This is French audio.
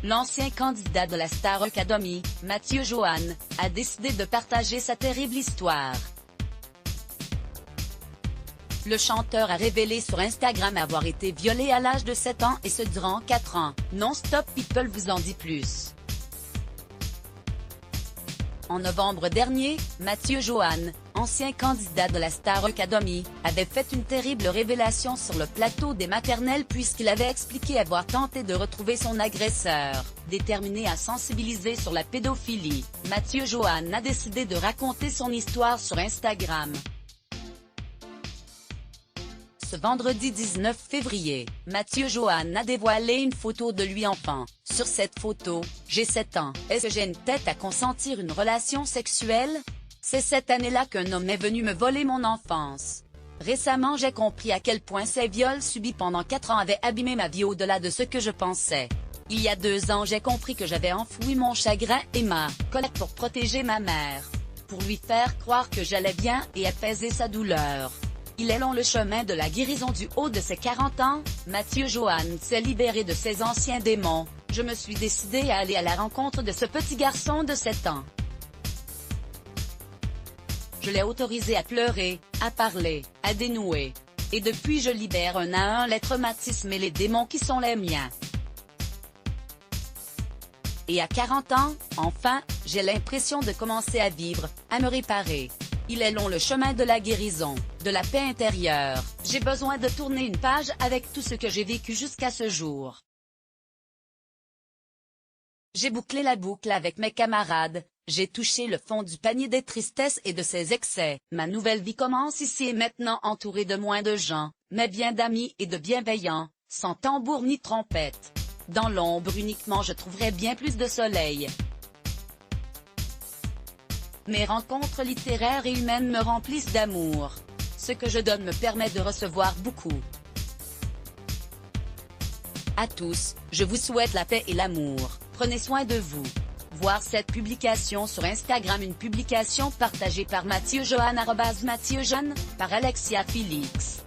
l'ancien candidat de la Star Academy, Mathieu Joanne, a décidé de partager sa terrible histoire. Le chanteur a révélé sur Instagram avoir été violé à l'âge de 7 ans et ce durant 4 ans. Non-Stop People vous en dit plus. En novembre dernier, Mathieu Joanne, ancien candidat de la Star Academy, avait fait une terrible révélation sur le plateau des maternelles puisqu'il avait expliqué avoir tenté de retrouver son agresseur. Déterminé à sensibiliser sur la pédophilie, Mathieu Joanne a décidé de raconter son histoire sur Instagram. Ce vendredi 19 février, Mathieu Joanne a dévoilé une photo de lui enfant. Sur cette photo, j'ai 7 ans. Est-ce que j'ai une tête à consentir une relation sexuelle? C'est cette année-là qu'un homme est venu me voler mon enfance. Récemment j'ai compris à quel point ces viols subis pendant 4 ans avaient abîmé ma vie au-delà de ce que je pensais. Il y a 2 ans j'ai compris que j'avais enfoui mon chagrin et ma colère pour protéger ma mère. Pour lui faire croire que j'allais bien et apaiser sa douleur. Il est long le chemin de la guérison du haut de ses 40 ans, Mathieu Joanne s'est libéré de ses anciens démons. Je me suis décidé à aller à la rencontre de ce petit garçon de 7 ans. Je l'ai autorisé à pleurer, à parler, à dénouer. Et depuis je libère un à un les traumatismes et les démons qui sont les miens. Et à 40 ans, enfin, j'ai l'impression de commencer à vivre, à me réparer. Il est long le chemin de la guérison, de la paix intérieure. J'ai besoin de tourner une page avec tout ce que j'ai vécu jusqu'à ce jour. J'ai bouclé la boucle avec mes camarades, j'ai touché le fond du panier des tristesses et de ses excès. Ma nouvelle vie commence ici et maintenant entourée de moins de gens, mais bien d'amis et de bienveillants, sans tambour ni trompette. Dans l'ombre uniquement je trouverai bien plus de soleil. Mes rencontres littéraires et humaines me remplissent d'amour. Ce que je donne me permet de recevoir beaucoup. À tous, je vous souhaite la paix et l'amour. Prenez soin de vous. Voir cette publication sur Instagram, une publication partagée par Mathieu Joanne @MathieuJeune, par Alexia Félix.